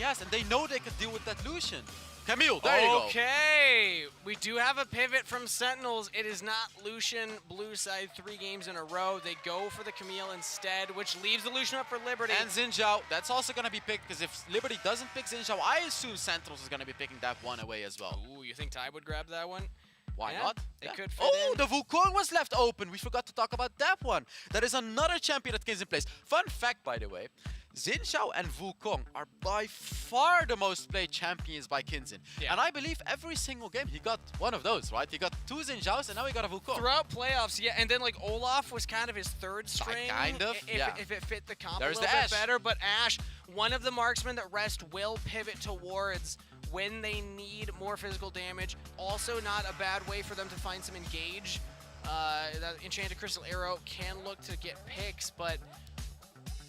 has, and they know they can deal with that Lucian. Camille, there you go. Okay, we do have a pivot from Sentinels. It is not Lucian blue side 3 games in a row. They go for the Camille instead, which leaves the Lucian up for Liberty. And Xin Zhao, that's also going to be picked, because if Liberty doesn't pick Xin Zhao, I assume Sentinels is going to be picking that one away as well. Ooh, you think Ty would grab that one? Why Yeah, not? it could fit in. The Wukong was left open. We forgot to talk about that one. That is another champion that comes in place. Fun fact, by the way, Xin Zhao and Wukong are by far the most played champions by Kinzin. Yeah. And I believe every single game he got one of those, right? He got 2 Xin Zhaos and now he got a Wukong. Throughout playoffs, yeah, and then like Olaf was kind of his third string. Kind of, yeah. If it fit the comp There's a the little bit Ashe. better, but Ashe, one of the marksmen that Rest will pivot towards when they need more physical damage. Also not a bad way for them to find some engage. That Enchanted Crystal Arrow can look to get picks, but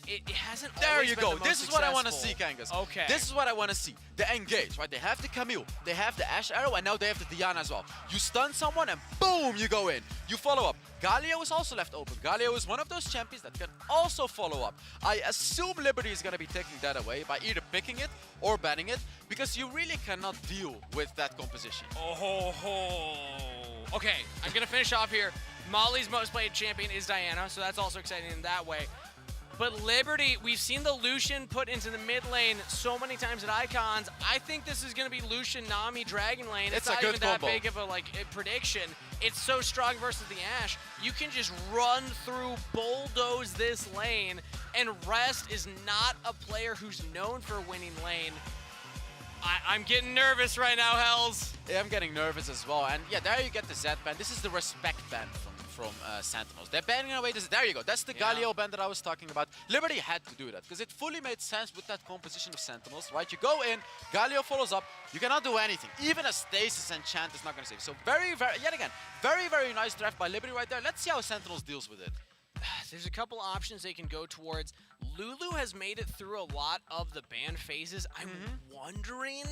it hasn't There always you been go. the most This is what I want to see, successful. Kangas. Okay. This is what I want to see. The engage, right? They have the Camille, they have the Ashe Arrow, and now they have the Diana as well. You stun someone and boom, you go in. You follow up. Galio is also left open. Galio is one of those champions that can also follow up. I assume Liberty is going to be taking that away by either picking it or banning it, because you really cannot deal with that composition. Okay, I'm going to finish off here. Molly's most played champion is Diana, so that's also exciting in that way. But Liberty, we've seen the Lucian put into the mid lane so many times at Icons. I think this is going to be Lucian, Nami, Dragon lane. It's not a good even that combo. big of a prediction. It's so strong versus the Ashe. You can just run through, bulldoze this lane, and Rest is not a player who's known for winning lane. I'm getting nervous right now, Hells. Yeah, I'm getting nervous as well. And yeah, there you get the Z ban. This is the respect ban from Sentinels. They're banning away this. There you go. That's the Galio ban that I was talking about. Liberty had to do that because it fully made sense with that composition of Sentinels, right? You go in, Galio follows up. You cannot do anything. Even a Stasis Enchant is not going to save. So yet again, very nice draft by Liberty right there. Let's see how Sentinels deals with it. There's a couple options they can go towards. Lulu has made it through a lot of the ban phases. I'm wondering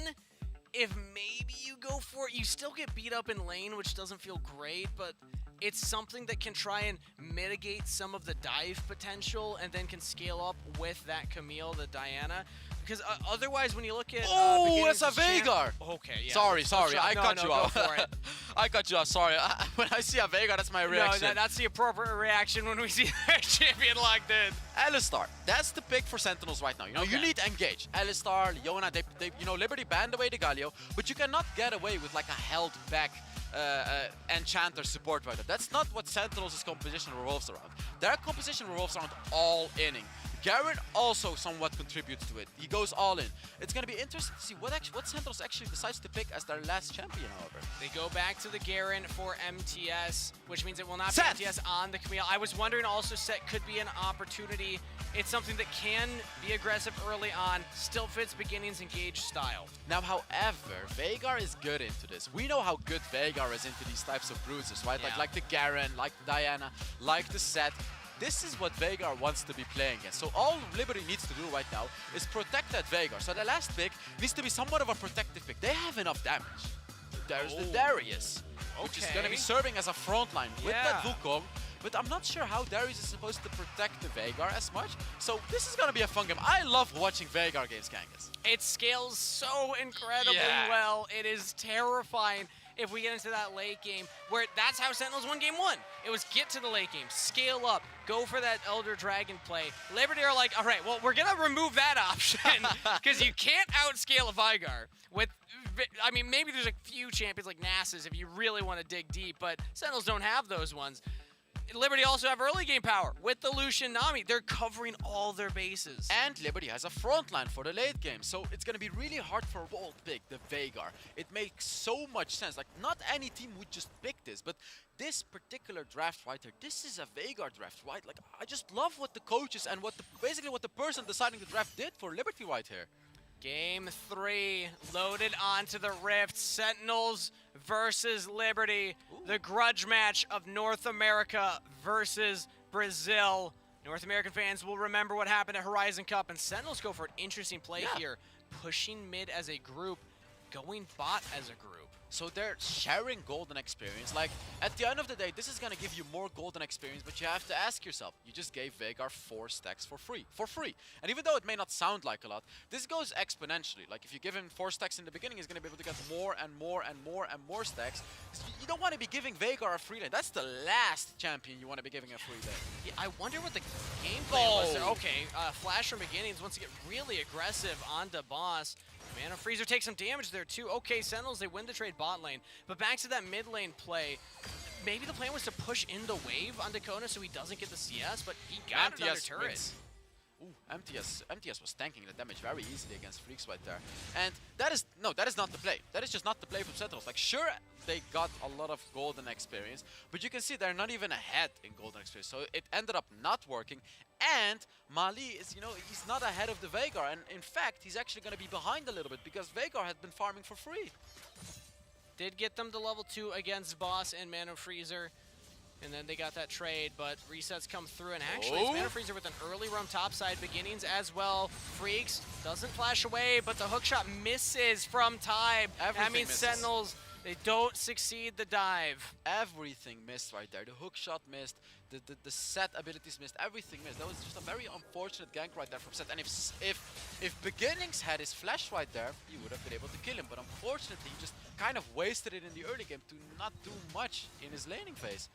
if maybe you go for it. You still get beat up in lane, which doesn't feel great, but it's something that can try and mitigate some of the dive potential and then can scale up with that Camille, the Diana. Because otherwise, when you look at oh, it's a Veigar. Okay, yeah. Sorry, I cut you off. Go for it. I cut you off. Sorry. When I see a Veigar, that's my reaction. No, that's the appropriate reaction when we see their champion locked in. Alistar, that's the pick for Sentinels right now. You know, you need engage. Alistar, Leona, they Liberty banned away the Galio, but you cannot get away with like a held back Enchanter support right now. That's not what Sentinels' composition revolves around. Their composition revolves around all-inning. Garen also somewhat contributes to it. He goes all in. It's going to be interesting to see what Sentinels actually decides to pick as their last champion, however. They go back to the Garen for MTS, which means it will not Set. be MTS on the Camille. I was wondering also Set could be an opportunity. It's something that can be aggressive early on, still fits beginnings engage style. Now, however, Veigar is good into this. We know how good Veigar is into these types of bruises, right? Yeah. Like the Garen, like the Diana, like the Set. This is what Veigar wants to be playing against. So all Liberty needs to do right now is protect that Veigar. So the last pick needs to be somewhat of a protective pick. They have enough damage. There's the Darius, which is going to be serving as a front line with that Wukong. But I'm not sure how Darius is supposed to protect the Veigar as much. So this is going to be a fun game. I love watching Veigar games, Kangas. It scales so incredibly well. It is terrifying if we get into that late game, where that's how Sentinels won game 1. It was get to the late game, scale up, go for that Elder Dragon play. Liberty are like, all right, well, we're going to remove that option because you can't outscale a Veigar. I mean, maybe there's a few champions like Nasus if you really want to dig deep, but Sentinels don't have those ones. Liberty also have early game power with the Lucian Nami. They're covering all their bases. And Liberty has a front line for the late game, so it's going to be really hard for Walt to pick the Veigar. It makes so much sense. Like, not any team would just pick this, but this particular draft right here, this is a Veigar draft, right? Like, I just love what the coaches and basically what the person deciding the draft did for Liberty right here. Game 3 loaded onto the Rift. Sentinels versus Liberty. Ooh. The grudge match of North America versus Brazil. North American fans will remember what happened at Horizon Cup, and Sentinels go for an interesting play here. Pushing mid as a group, going bot as a group. So they're sharing golden experience. Like, at the end of the day, this is gonna give you more golden experience, but you have to ask yourself, you just gave Veigar 4 stacks for free. And even though it may not sound like a lot, this goes exponentially. Like, if you give him 4 stacks in the beginning, he's gonna be able to get more and more and more and more stacks. You don't want to be giving Veigar a free lane. That's the last champion you want to be giving a free lane. Yeah, I wonder what the gameplay was there. Okay, Flash from Beginnings wants to get really aggressive onto Boss. Mana Freezer takes some damage there too. Okay, Sentinels, they win the trade bot lane. But back to that mid lane play. Maybe the plan was to push in the wave onto Kona so he doesn't get the CS, but he got another turret. Wins. Ooh, MTS was tanking the damage very easily against Freaks right there. And that is not the play. That is just not the play from Sentinels. Like, sure, they got a lot of golden experience, but you can see they're not even ahead in golden experience. So it ended up not working. And Mali is, he's not ahead of the Veigar. And in fact, he's actually going to be behind a little bit because Veigar had been farming for free. Did get them to level 2 against Boss and Mana Freezer. And then they got that trade, but resets come through, and actually it's Mana Freezer with an early roam topside, Beginnings as well. Freaks doesn't flash away, but the hookshot misses from Tybe. That means misses. Sentinels, they don't succeed the dive. Everything missed right there. The hookshot missed, the set abilities missed, everything missed. That was just a very unfortunate gank right there from Set. And if Beginnings had his flash right there, he would have been able to kill him. But unfortunately, he just kind of wasted it in the early game to not do much in his laning phase.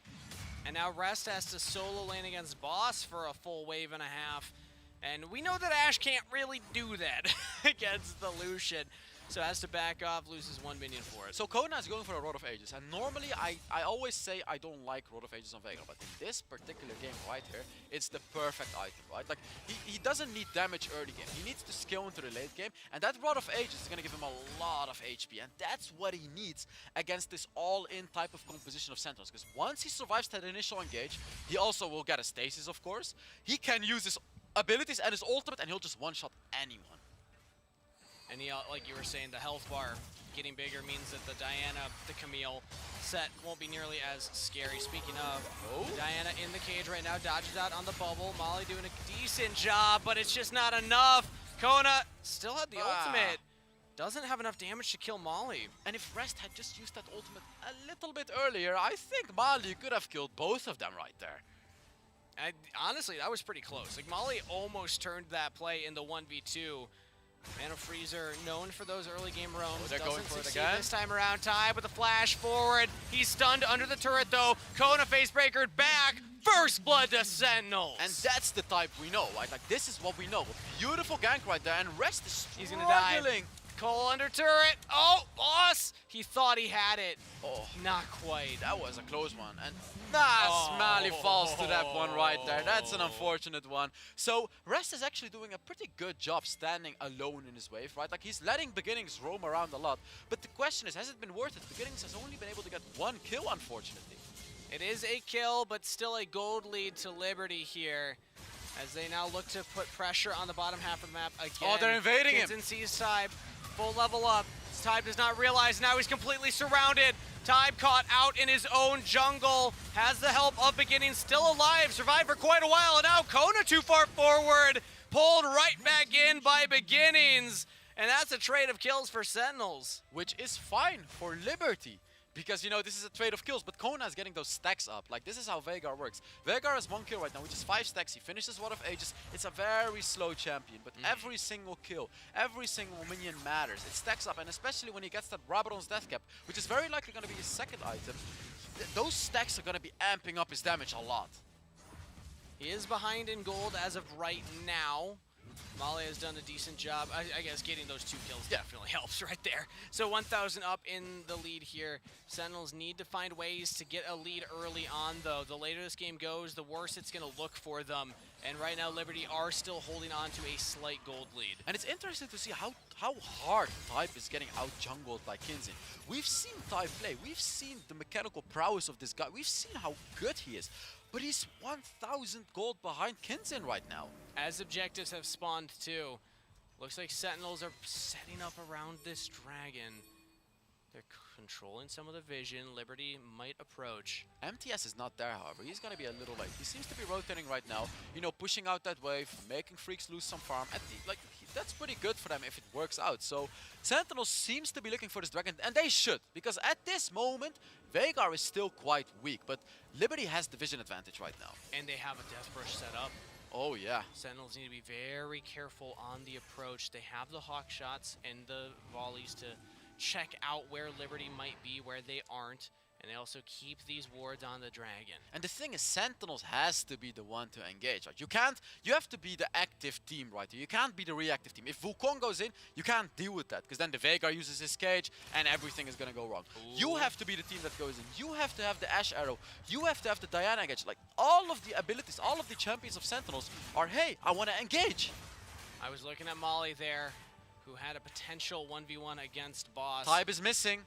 And now Rest has to solo lane against Boss for a full wave and a half. And we know that Ashe can't really do that against the Lucian. So has to back off, loses 1 minion for it. So Kona is going for a Rod of Ages. And normally I always say I don't like Rod of Ages on Veigar. But in this particular game right here, it's the perfect item, right? Like, he doesn't need damage early game. He needs to skill into the late game. And that Rod of Ages is going to give him a lot of HP. And that's what he needs against this all-in type of composition of Sentinels. Because once he survives that initial engage, he also will get a stasis, of course. He can use his abilities and his ultimate, and he'll just one-shot anyone. And like you were saying, the health bar getting bigger means that the Diana, the Camille set won't be nearly as scary. Speaking of, Diana in the cage right now, dodges out on the bubble. Molly doing a decent job, but it's just not enough. Kona still had the ultimate. Doesn't have enough damage to kill Molly. And if Rest had just used that ultimate a little bit earlier, I think Molly could have killed both of them right there. Honestly, that was pretty close. Like, Molly almost turned that play into 1v2. Mana Freezer, known for those early game roams, they're going for it succeed again. This time around. Tybe with a flash forward. He's stunned under the turret though. Kona face breakered back. First blood to Sentinels. And that's the type we know, right? Like, this is what we know. Beautiful gank right there, and Rest is struggling. He's gonna die. Cole under turret. Oh, Boss! He thought he had it. Oh, not quite. That was a close one. And Smiley falls to that one right there. That's an unfortunate one. So Rest is actually doing a pretty good job standing alone in his wave, right? Like, he's letting Beginnings roam around a lot. But the question is, has it been worth it? Beginnings has only been able to get 1 kill, unfortunately. It is a kill, but still a gold lead to Liberty here, as they now look to put pressure on the bottom half of the map again. Oh, they're invading him. Kinson sees Tybe. Full level up. Tybe does not realize now he's completely surrounded. Tybe caught out in his own jungle. Has the help of Beginnings, still alive. Survived for quite a while. And now Kona too far forward. Pulled right back in by Beginnings. And that's a trade of kills for Sentinels. Which is fine for Liberty. Because, this is a trade of kills, but Kona is getting those stacks up. Like, this is how Veigar works. Veigar has 1 kill right now, which is 5 stacks. He finishes Rod of Ages. It's a very slow champion, but every single kill, every single minion matters. It stacks up, and especially when he gets that Rabadon's Death Cap, which is very likely going to be his second item, those stacks are going to be amping up his damage a lot. He is behind in gold as of right now. Molly has done a decent job. I guess getting those 2 kills definitely helps right there. So 1,000 up in the lead here. Sentinels need to find ways to get a lead early on, though. The later this game goes, the worse it's going to look for them. And right now, Liberty are still holding on to a slight gold lead. And it's interesting to see how hard Tybe is getting out-jungled by Kinsin. We've seen Tybe play. We've seen the mechanical prowess of this guy. We've seen how good he is. But he's 1,000 gold behind Kinsin right now. As objectives have spawned too. Looks like Sentinels are setting up around this dragon. They're controlling some of the vision. Liberty might approach. MTS is not there, however. He's going to be a little late. He seems to be rotating right now, you know, pushing out that wave, making Freaks lose some farm. That's pretty good for them if it works out. So Sentinels seems to be looking for this dragon, and they should, because at this moment, Veigar is still quite weak, but Liberty has the vision advantage right now. And they have a Death Brush set up. Oh, yeah. Sentinels need to be very careful on the approach. They have the hawk shots and the volleys to check out where Liberty might be, where they aren't. And they also keep these wards on the dragon. And the thing is, Sentinels has to be the one to engage. Right? You have to be the active team right here. You can't be the reactive team. If Wukong goes in, you can't deal with that, because then the Veigar uses his cage and everything is gonna go wrong. Ooh. You have to be the team that goes in. You have to have the Ash Arrow. You have to have the Diana engage. Like, all of the abilities, all of the champions of Sentinels are, hey, I wanna engage. I was looking at Molly there, who had a potential 1v1 against Boss. Tybe is missing.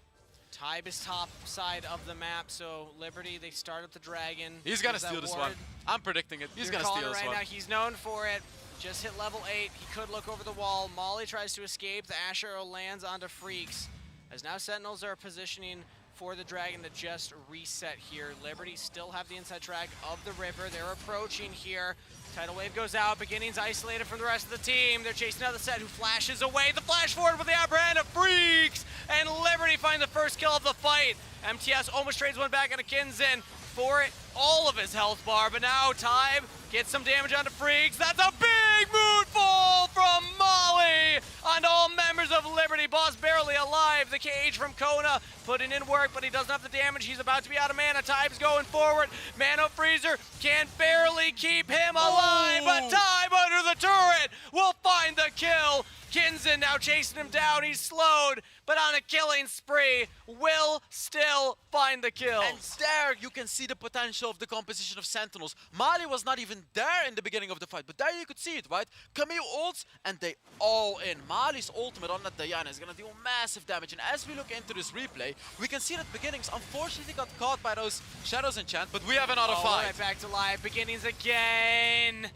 Tybe is top side of the map, so Liberty, they start up the dragon. He's gonna steal this one. I'm predicting it. He's gonna steal this one. Now. He's known for it. Just hit level 8. He could look over the wall. Molly tries to escape. The Ash Arrow lands onto Freaks. As now Sentinels are positioning for the dragon to just reset here. Liberty still have the inside track of the river. They're approaching here. Tidal Wave goes out. Beginning's isolated from the rest of the team. They're chasing out the set, who flashes away. The flash forward with the upper hand of Freaks. And Liberty find the first kill of the fight. MTS almost trades one back into Kinzen for all of his health bar. But now Tybe gets some damage onto Freaks. That's a big moonfall from Molly onto all members of Liberty. Boss barely alive. The cage from Kona putting in work, but he doesn't have the damage. He's about to be out of mana. Tybe's going forward. Mano Freezer can barely keep him alive, but Tybe under the turret will find the kill. Kinzen now chasing him down. He's slowed, but on a killing spree, will still find the kills. And there you can see the potential of the composition of Sentinels. Mali was not even there in the beginning of the fight, but there you could see it, right? Camille ults, and they all in. Mali's ultimate on that Diana is gonna deal massive damage, and as we look into this replay, we can see that Beginnings unfortunately got caught by those Shadows enchant, but we have another fight. Right back to life. Beginnings again.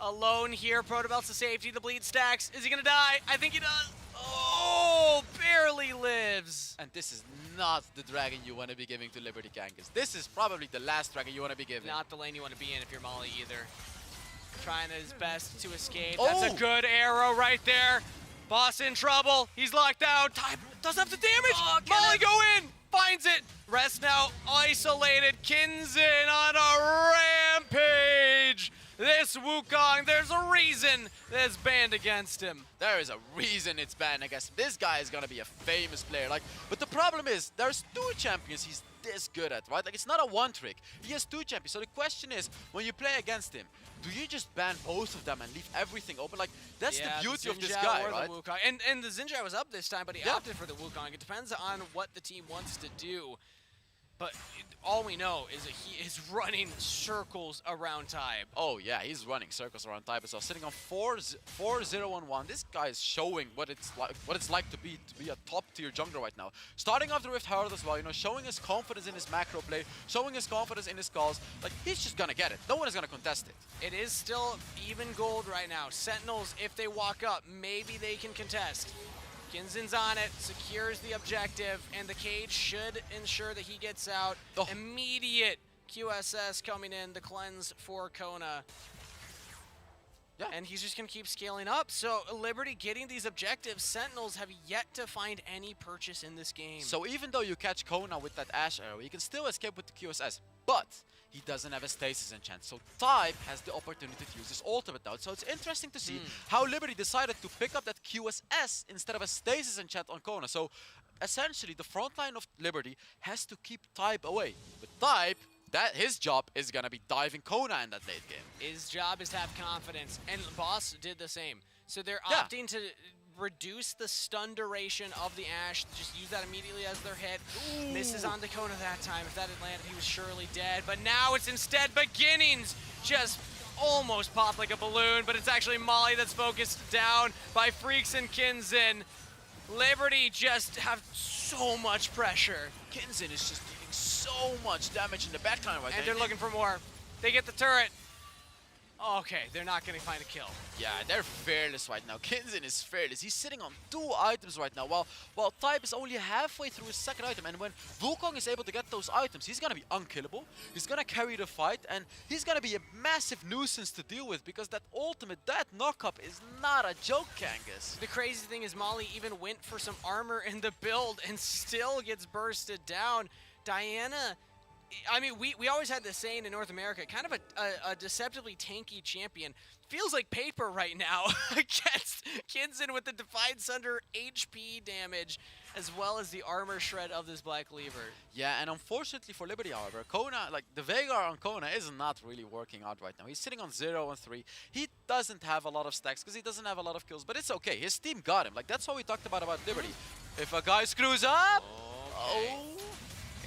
Alone here, Protobelt's to safety, the bleed stacks. Is he gonna die? I think he does. Oh, barely lives. And this is not the dragon you want to be giving to Liberty Kangas. This is probably the last dragon you want to be giving. Not the lane you want to be in if you're Molly either. Trying his best to escape. That's a good arrow right there. Boss in trouble. He's locked out. Tybe doesn't have the damage. Molly go in. Finds it. Rest now isolated. Kinzen on a rampage. This Wukong, there's a reason that's banned against him. There is a reason it's banned against him. This guy is gonna be a famous player. But the problem is, there's 2 champions he's this good at, right? Like, it's not a one trick. He has 2 champions. So the question is, when you play against him, do you just ban both of them and leave everything open? Like, that's the beauty of this guy, right? And the Zinjao was up this time, but he opted for the Wukong. It depends on what the team wants to do. But all we know is that he is running circles around Tybe. Oh yeah, he's running circles around Tybe as well. Sitting on 4-0-1-1. This guy is showing what it's like to be a top tier jungler right now. Starting off the Rift Herald as well, you know, showing his confidence in his macro play, showing his confidence in his calls. Like, he's just gonna get it. No one is gonna contest it. It is still even gold right now. Sentinels, if they walk up, maybe they can contest. Kinzen's on it, secures the objective, and the cage should ensure that he gets out. Immediate QSS coming in, the cleanse for Kona. Yeah. And he's just going to keep scaling up. So Liberty getting these objectives, Sentinels have yet to find any purchase in this game. So even though you catch Kona with that Ash Arrow, you can still escape with the QSS. But he doesn't have a stasis enchant, so Tybe has the opportunity to use his ultimate now. So it's interesting to see how Liberty decided to pick up that QSS instead of a stasis enchant on Kona. So essentially, the front line of Liberty has to keep Tybe away. But Tybe, his job is gonna be diving Kona in that late game. His job is to have confidence, and Boss did the same. So they're opting to reduce the stun duration of the Ashe, just use that immediately as their hit. Ooh. Misses on Kona that time. If that had landed, he was surely dead. But now it's instead Beginnings just almost popped like a balloon, but it's actually Molly that's focused down by Freaks and Kinzen. Liberty just have so much pressure. Kinzen is just dealing so much damage in the backline right now. And they're looking for more. They get the turret. Okay, they're not going to find a kill. Yeah, they're fearless right now. Kinzin is fearless. He's sitting on 2 items right now, while Type is only halfway through his second item. And when Wukong is able to get those items, he's gonna be unkillable. He's gonna carry the fight, and he's gonna be a massive nuisance to deal with because that ultimate, that knock-up is not a joke, Kangas. The crazy thing is Molly even went for some armor in the build and still gets bursted down. Diana, I mean, we always had this saying in North America, kind of a deceptively tanky champion. Feels like paper right now against Kinzin with the Divine Sunder HP damage, as well as the armor shred of this Black Lever. Yeah, and unfortunately for Liberty, however, Kona, like the Veigar on Kona is not really working out right now. He's sitting on 0 and 3. He doesn't have a lot of stacks because he doesn't have a lot of kills, but it's okay. His team got him. Like, that's what we talked about Liberty. If a guy screws up,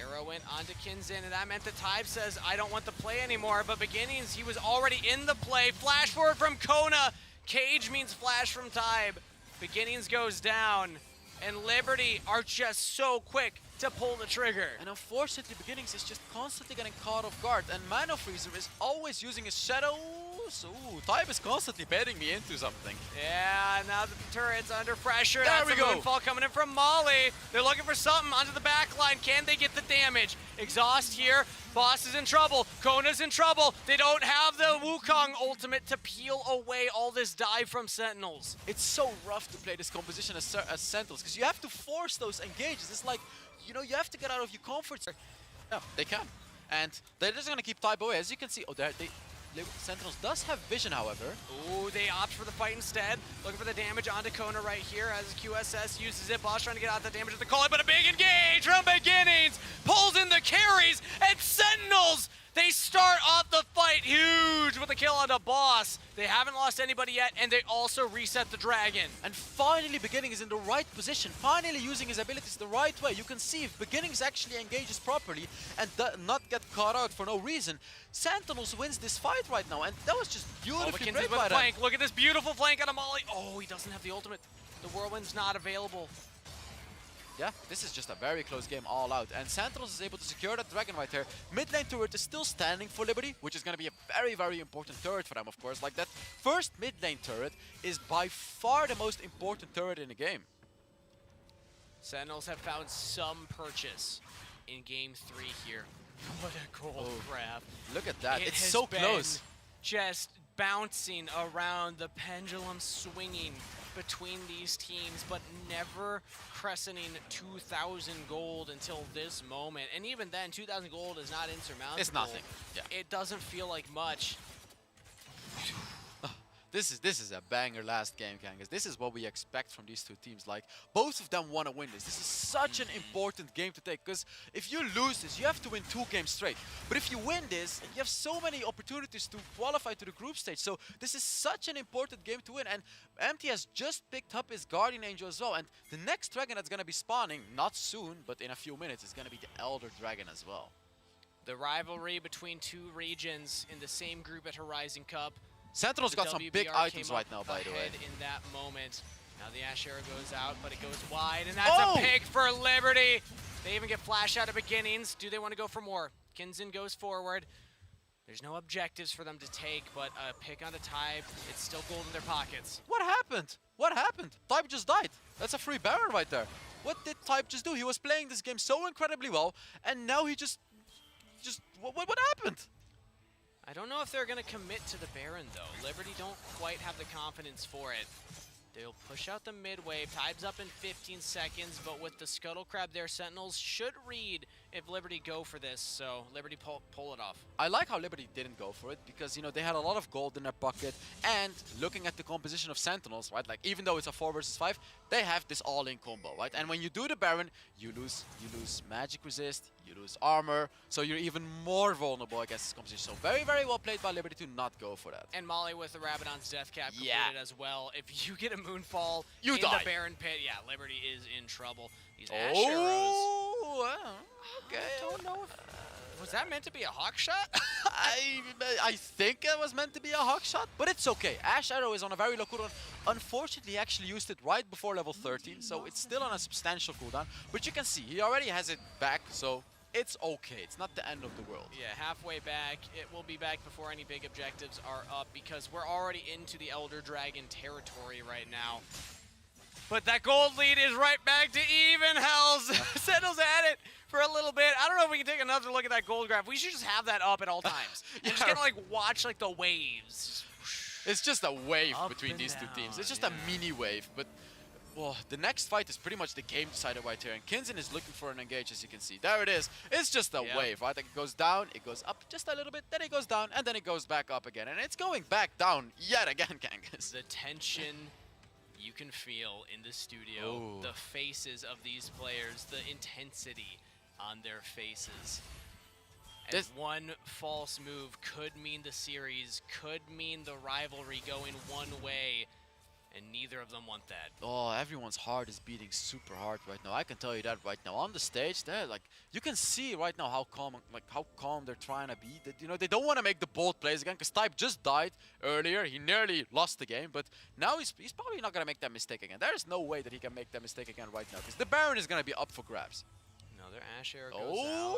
Arrow went onto Kinzin, and that meant that Tybe says, I don't want the play anymore, but Beginnings, he was already in the play. Flash forward from Kona. Cage means flash from Tybe. Beginnings goes down, and Liberty are just so quick to pull the trigger. And unfortunately, Beginnings is just constantly getting caught off guard, and Mana Freezer is always using his shadows. Ooh, Tybe is constantly baiting me into something. Yeah, now that the turret's under pressure. There we go. Moonfall coming in from Molly. They're looking for something onto the back line. Can they get the damage? Exhaust here. Boss is in trouble. Kona's in trouble. They don't have the Wukong ultimate to peel away all this dive from Sentinels. It's so rough to play this composition as Sentinels, because you have to force those engages. It's like, you know, you have to get out of your comfort zone. Yeah, they can. And they're just going to keep Tybe away. As you can see, Sentinels does have vision, however. Ooh, they opt for the fight instead. Looking for the damage onto Kona right here as QSS uses it. Boss trying to get out the damage with the call, but a big engage from Beginnings. Pulls in the carries, and Sentinels, they start off the fight huge with a kill on the Boss. They haven't lost anybody yet, and they also reset the Dragon. And finally, Beginnings is in the right position, finally using his abilities the right way. You can see if Beginnings actually engages properly and not get caught out for no reason, Sentinels wins this fight right now, and that was just beautifully played by them. Flank. Look at this beautiful flank on a Molly. Oh, he doesn't have the ultimate. The Whirlwind's not available. Yeah, this is just a very close game all out, and Sentinels is able to secure that Dragon right here. Mid lane turret is still standing for Liberty, which is going to be a very, very important turret for them, of course. Like, that first mid lane turret is by far the most important turret in the game. Sentinels have found some purchase in game 3 here. What a gold grab. Look at that, it's has so been close. Just bouncing around, the pendulum swinging between these teams, but never crescenting 2,000 gold until this moment. And even then, 2,000 gold is not insurmountable. It's nothing. Yeah. It doesn't feel like much. This is a banger last game, Kangas. This is what we expect from these two teams. Like, both of them want to win this. This is such an important game to take, because if you lose this, you have to win 2 games straight. But if you win this, you have so many opportunities to qualify to the group stage. So this is such an important game to win. And MT has just picked up his Guardian Angel as well. And the next dragon that's going to be spawning, not soon, but in a few minutes, is going to be the Elder Dragon as well. The rivalry between 2 regions in the same group at Horizon Cup. Sentinels got some big items right now, by the way. In that moment. Now the Ash Arrow goes out, but it goes wide, and that's a pick for Liberty. They even get flash out of Beginnings. Do they want to go for more? Kinzin goes forward. There's no objectives for them to take, but a pick on the Tybe. It's still gold in their pockets. What happened? What happened? Tybe just died. That's a free Baron right there. What did Tybe just do? He was playing this game so incredibly well, and now he just what happened? I don't know if they're going to commit to the Baron, though. Liberty don't quite have the confidence for it. They'll push out the mid wave. Tybe's up in 15 seconds, but with the Scuttle Crab there, Sentinels should read if Liberty go for this, so Liberty pull it off. I like how Liberty didn't go for it, because, you know, they had a lot of gold in their pocket, and looking at the composition of Sentinels, right, like, even though it's a 4 versus 5, they have this all-in combo, right? And when you do the Baron, you lose magic resist, you lose armor, so you're even more vulnerable against this composition. So very, very well played by Liberty to not go for that. And Molly with the Rabadon's Death Cap completed as well. If you get a Moonfall in the Baron pit, yeah, Liberty is in trouble. These Ash Arrows. Okay. I don't know if... was that meant to be a hawk shot? I think it was meant to be a hawk shot, but it's okay. Ash Arrow is on a very low cooldown. Unfortunately, he actually used it right before level 13, so it's still on a substantial cooldown. But you can see, he already has it back, so it's okay. It's not the end of the world. Yeah, halfway back. It will be back before any big objectives are up because we're already into the Elder Dragon territory right now. But that gold lead is right back to even, Hells. Sentinels at it for a little bit. I don't know if we can take another look at that gold graph. We should just have that up at all times. And just kind of like watch like the waves. It's just a wave Up between and these two down, teams. It's just yeah. a mini wave, but well, the next fight is pretty much the game decided right here. And Kinzen is looking for an engage, as you can see. There it is. It's just a Yep. wave, right? Like it goes down, it goes up just a little bit, then it goes down, and then it goes back up again. And it's going back down yet again, Kangas. The tension you can feel in the studio, Ooh. the faces of these players, the intensity on their faces. And This- one false move could mean the series, could mean the rivalry going one way, and neither of them want that. Oh, everyone's heart is beating super hard right now. I can tell you that right now. On the stage, they're like, you can see right now how calm they're trying to be. That, you know, they don't want to make the bold plays again because Type just died earlier. He nearly lost the game, but now he's probably not gonna make that mistake again. There is no way that he can make that mistake again right now because the Baron is gonna be up for grabs. Another Ash arrow goes out.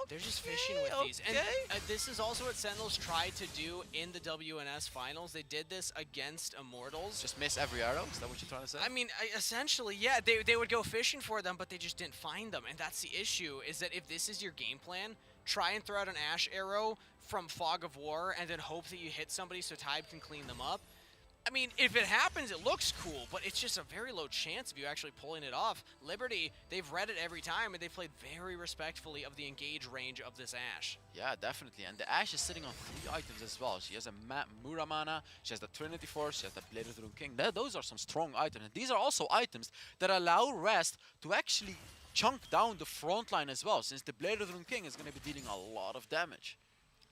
They're just fishing with these. And this is also what Sentinels tried to do in the WNS finals. They did this against Immortals. Just miss every arrow? Is that what you're trying to say? I mean, essentially, yeah, they would go fishing for them, but they just didn't find them. And that's the issue, is that if this is your game plan, try and throw out an Ash arrow from Fog of War and then hope that you hit somebody so Tybe can clean them up. I mean, if it happens, it looks cool, but it's just a very low chance of you actually pulling it off. Liberty, they've read it every time, and they've played very respectfully of the engage range of this Ashe. Yeah, definitely. And the Ashe is sitting on 3 items as well. She has a Muramana, she has the Trinity Force, she has the Blade of the Rune King. Those are some strong items. And these are also items that allow Rest to actually chunk down the front line as well, since the Blade of the Rune King is going to be dealing a lot of damage.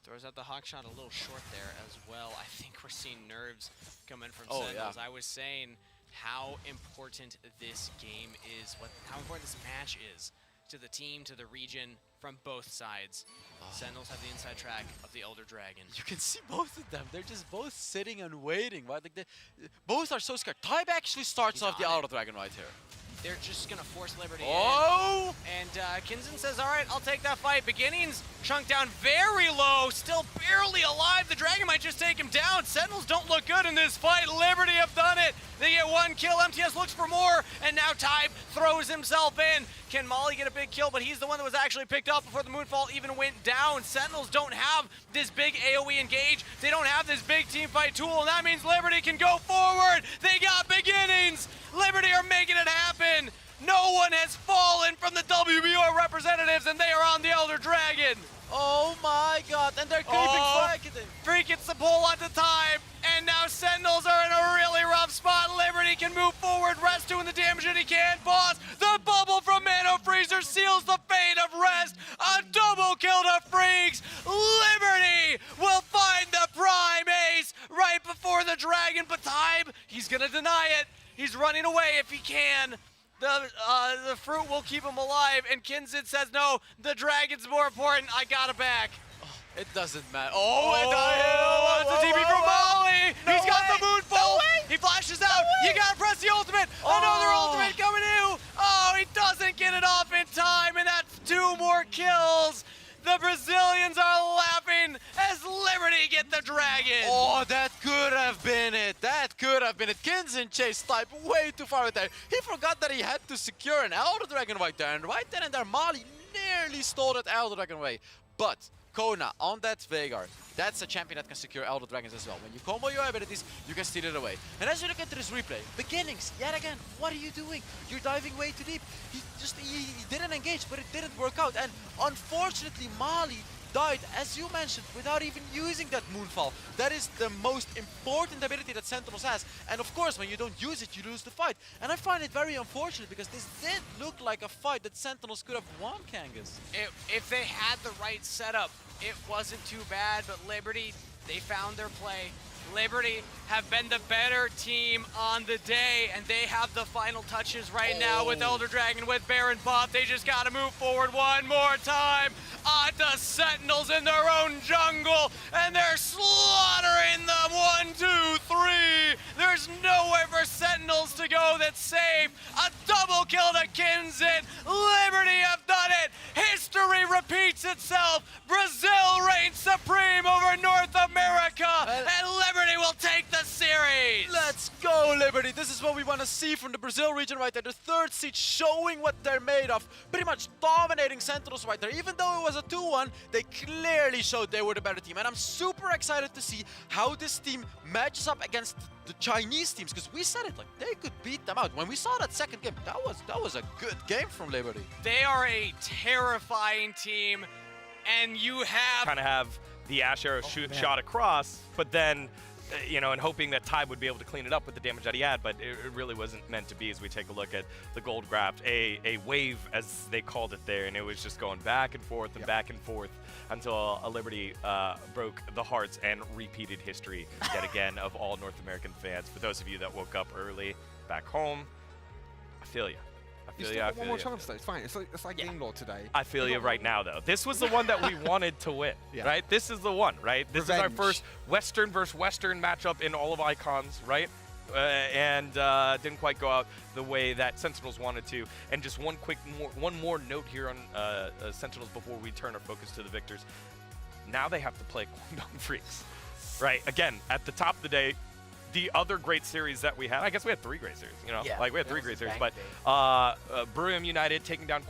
Throws out the hawk shot a little short there as well. I think we're seeing nerves coming from Oh, Sentinels. yeah. I was saying how important this game is, how important this match is to the team, to the region, from both sides. Sentinels have the inside track of the Elder Dragon. You can see both of them. They're just both sitting and waiting, right? Like both are so scared. Tybe actually starts off the on it. Elder Dragon right here. They're just going to force Liberty Oh! in. And Kinzen says, all right, I'll take that fight. Beginnings chunk down very low, still barely alive. The Dragon might just take him down. Sentinels don't look good in this fight. Liberty have done it. They get 1 kill. MTS looks for more, and now Tybe throws himself in. Can Molly get a big kill? But he's the one that was actually picked up before the Moonfall even went down. Sentinels don't have this big AoE engage. They don't have this big team fight tool, and that means Liberty can go forward. They got Beginnings. Liberty are making it happen. No one has fallen from the WBO representatives, and they are on the Elder Dragon. Oh my god, and they're creeping Fracketing. Free gets the pull onto Tybe, and now Sentinels are in a really rough spot. Liberty can move forward. Rest doing the damage that he can. Boss, the bubble from Mano Freezer seals the fate of Rest. A double kill to Freaks. Liberty will find the Prime Ace right before the Dragon, but Tybe, he's gonna deny it. He's running away if he can. The fruit will keep him alive, and Kinzit says, no, the Dragon's more important. I got it back. It doesn't matter. It's a TP from Molly. He's got the Moonfall. He flashes out. You gotta press the ultimate. Another ultimate coming in. Oh, he doesn't get it off in time, and that's 2 more kills. The Brazilians are laughing as Liberty get the Dragon. Oh, that could have been it. That could have been it. Kinzen chased Type way too far with that. He forgot that he had to secure an Elder Dragon right there. And right then and there, Mali nearly stole that Elder Dragon away. But Kona on that Veigar, that's a champion that can secure Elder Dragons as well. When you combo your abilities, you can steal it away. And as you look into this replay, Beginnings, yet again, what are you doing? You're diving way too deep. He didn't engage, but it didn't work out. And unfortunately, Mali died, as you mentioned, without even using that Moonfall. That is the most important ability that Sentinels has. And of course, when you don't use it, you lose the fight. And I find it very unfortunate because this did look like a fight that Sentinels could have won, Kangas. If they had the right setup, it wasn't too bad, but Liberty, they found their play. Liberty have been the better team on the day, and they have the final touches right now with Elder Dragon, with Baron Pop. They just gotta move forward one more time. Onto Sentinels in their own jungle, and they're slaughtering them. 1, 2, 3. There's nowhere for Sentinels to go that's safe. A double kill to Kinzit. Liberty have done it. History History repeats itself. Brazil reigns supreme over North America, and Liberty will take the series. Let's go, Liberty. This is what we want to see from the Brazil region right there. The third seed showing what they're made of. Pretty much dominating Sentinels right there. Even though it was a 2-1, they clearly showed they were the better team. And I'm super excited to see how this team matches up against the Chinese teams, because we said it, like, they could beat them out. When we saw that second game, that was a good game from Liberty. They are a terrifying team, and you kind of have the Ash Arrow shot across, but then, you know, and hoping that Tide would be able to clean it up with the damage that he had, but it really wasn't meant to be as we take a look at the gold graft. A wave, as they called it there, and it was just going back and forth and back and forth until a Liberty broke the hearts and repeated history yet again of all North American fans. For those of you that woke up early back home, I feel you. You still got one more chance though. It's fine. It's like game law today. I feel you right now though. This was the one that we wanted to win, right? This is the one, right? This is our first Western versus Western matchup in all of Icons, right? And didn't quite go out the way that Sentinels wanted to. And just one more note here on Sentinels before we turn our focus to the victors. Now they have to play Guangdong Freaks, right? Again, at the top of the day, the other great series that we had, I guess we had 3 great series, you know? Like we had 3 great series, but Brewham United taking down